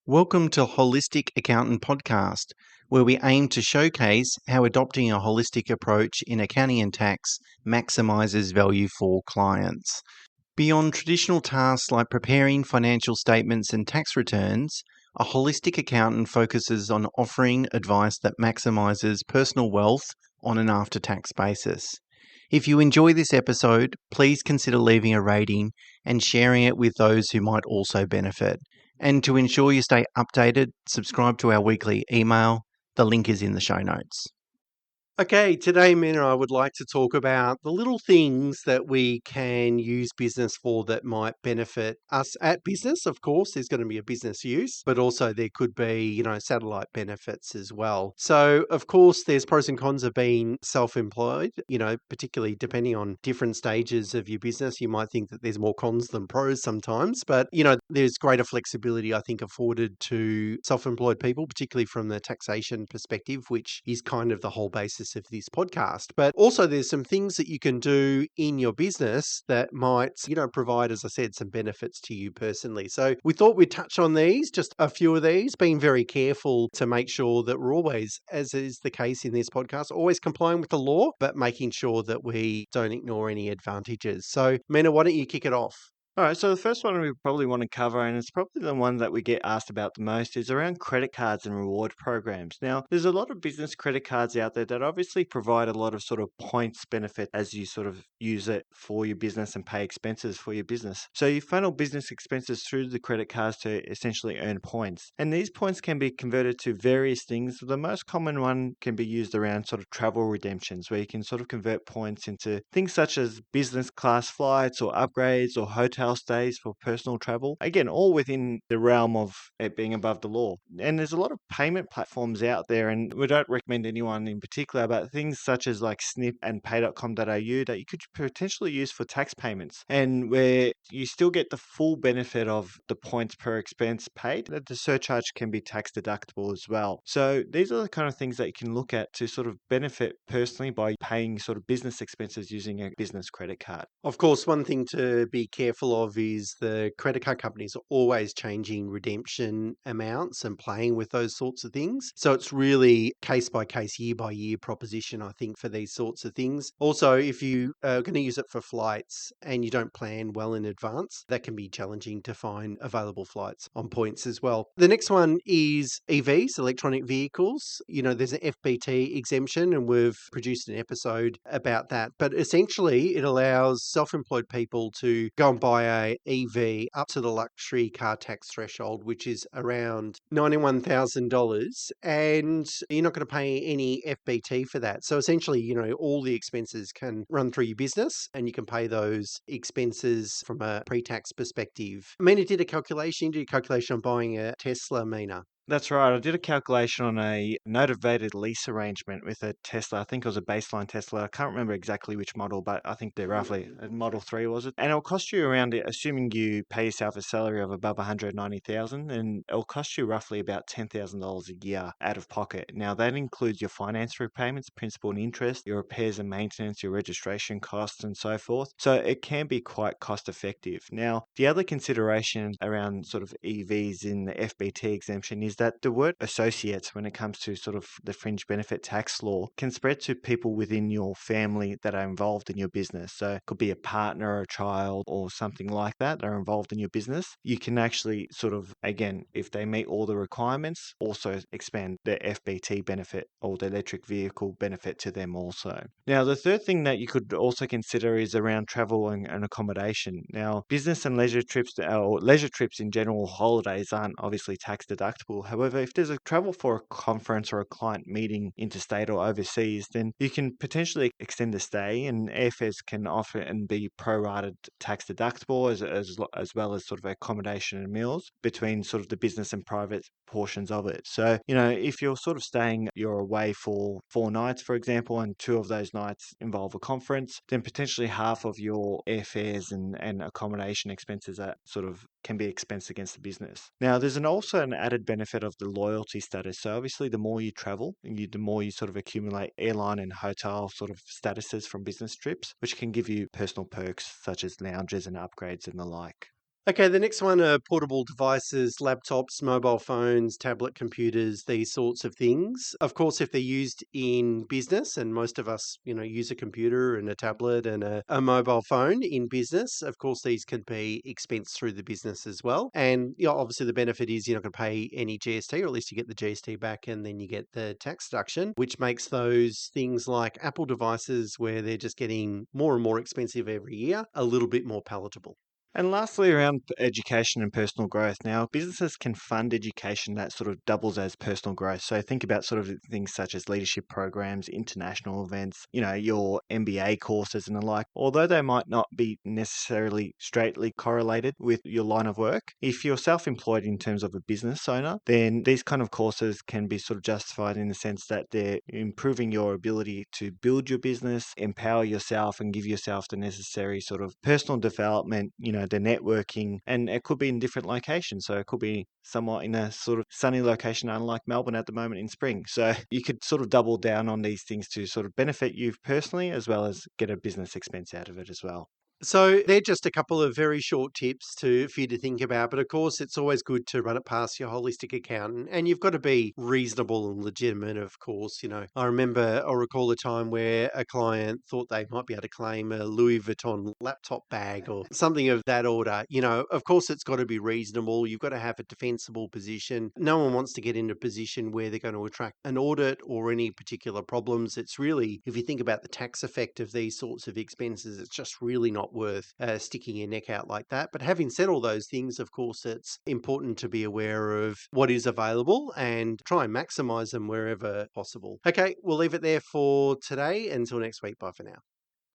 Welcome to Holistic Accountant Podcast, where we aim to showcase how adopting a holistic approach in accounting and tax maximizes value for clients. Beyond traditional tasks like preparing financial statements and tax returns, a holistic accountant focuses on offering advice that maximizes personal wealth on an after-tax basis. If you enjoy this episode, please consider leaving a rating and sharing it with those who might also benefit. And to ensure you stay updated, subscribe to our weekly email. The link is in the show notes. Okay, today, Mina, I would like to talk about the little things that we can use business for that might benefit us at business. Of course, there's going to be a business use, but also there could be, satellite benefits as well. So, of course, there's pros and cons of being self-employed, particularly depending on different stages of your business. You might think that there's more cons than pros sometimes, but, there's greater flexibility, I think, afforded to self-employed people, particularly from the taxation perspective, which is kind of the whole basis of this podcast. But also there's some things that you can do in your business that might, provide, as I said, some benefits to you personally. So we thought we'd touch on these, just a few of these, being very careful to make sure that we're always, as is the case in this podcast, always complying with the law, but making sure that we don't ignore any advantages. So Mina, why don't you kick it off? All right, so the first one we probably want to cover, and it's probably the one that we get asked about the most, is around credit cards and reward programs. Now, there's a lot of business credit cards out there that obviously provide a lot of sort of points benefit as you sort of use it for your business and pay expenses for your business. So you funnel business expenses through the credit cards to essentially earn points. And these points can be converted to various things. The most common one can be used around sort of travel redemptions, where you can sort of convert points into things such as business class flights or upgrades or hotel stays for personal travel. Again, all within the realm of it being above the law. And there's a lot of payment platforms out there, and we don't recommend anyone in particular, but things such as like Snip and pay.com.au that you could potentially use for tax payments, and where you still get the full benefit of the points per expense paid. The surcharge can be tax deductible as well. So these are the kind of things that you can look at to sort of benefit personally by paying sort of business expenses using a business credit card. Of course, one thing to be careful of is the credit card companies are always changing redemption amounts and playing with those sorts of things. So it's really case by case, year by year proposition, I think, for these sorts of things. Also, if you are going to use it for flights and you don't plan well in advance, that can be challenging to find available flights on points as well. The next one is EVs, electronic vehicles. There's an FBT exemption, and we've produced an episode about that. But essentially, it allows self-employed people to go and buy a EV up to the luxury car tax threshold, which is around $91,000, and you're not going to pay any FBT for that. So essentially, all the expenses can run through your business, and you can pay those expenses from a pre-tax perspective. Mina did a calculation. You did a calculation on buying a Tesla, Mina. That's right. I did a calculation on a novated lease arrangement with a Tesla. I think it was a baseline Tesla. I can't remember exactly which model, but I think they're roughly a Model 3, was it? And it'll cost you around, assuming you pay yourself a salary of above 190,000, and it'll cost you roughly about $10,000 a year out of pocket. Now, that includes your finance repayments, principal and interest, your repairs and maintenance, your registration costs, and so forth. So it can be quite cost effective. Now, the other consideration around sort of EVs in the FBT exemption is that the word associates, when it comes to sort of the fringe benefit tax law, can spread to people within your family that are involved in your business. So it could be a partner or a child or something like that are involved in your business. You can actually sort of, again, if they meet all the requirements, also expand the FBT benefit or the electric vehicle benefit to them also. Now, the third thing that you could also consider is around travel and accommodation. Now, business and leisure trips, or leisure trips in general, holidays aren't obviously tax deductible. However, if there's a travel for a conference or a client meeting interstate or overseas, then you can potentially extend the stay, and airfares can often be prorated tax deductible as well as sort of accommodation and meals between sort of the business and private portions of it. So, if you're sort of you're away for 4 nights, for example, and 2 of those nights involve a conference, then potentially half of your airfares and accommodation expenses are sort of can be expensed against the business. Now, there's also an added benefit of the loyalty status. So obviously, the more you travel, the more you sort of accumulate airline and hotel sort of statuses from business trips, which can give you personal perks such as lounges and upgrades and the like. Okay, the next one are portable devices, laptops, mobile phones, tablet computers, these sorts of things. Of course, if they're used in business, and most of us, use a computer and a tablet and a mobile phone in business, of course, these can be expensed through the business as well. And obviously, the benefit is you're not going to pay any GST, or at least you get the GST back and then you get the tax deduction, which makes those things like Apple devices, where they're just getting more and more expensive every year, a little bit more palatable. And lastly, around education and personal growth. Now, businesses can fund education that sort of doubles as personal growth. So think about sort of things such as leadership programs, international events, your MBA courses and the like. Although they might not be necessarily straightly correlated with your line of work, if you're self-employed in terms of a business owner, then these kind of courses can be sort of justified in the sense that they're improving your ability to build your business, empower yourself, and give yourself the necessary sort of personal development, the networking, and it could be in different locations. So it could be somewhat in a sort of sunny location, unlike Melbourne at the moment in spring. So you could sort of double down on these things to sort of benefit you personally as well as get a business expense out of it as well. So they're just a couple of very short tips for you to think about. But of course, it's always good to run it past your holistic accountant, and you've got to be reasonable and legitimate. Of course, I recall a time where a client thought they might be able to claim a Louis Vuitton laptop bag or something of that order. Of course, it's got to be reasonable. You've got to have a defensible position. No one wants to get in a position where they're going to attract an audit or any particular problems. It's really, if you think about the tax effect of these sorts of expenses, it's just really not worth sticking your neck out like that. But having said all those things, of course, it's important to be aware of what is available and try and maximize them wherever possible. Okay, we'll leave it there for today. Until next week, bye for now.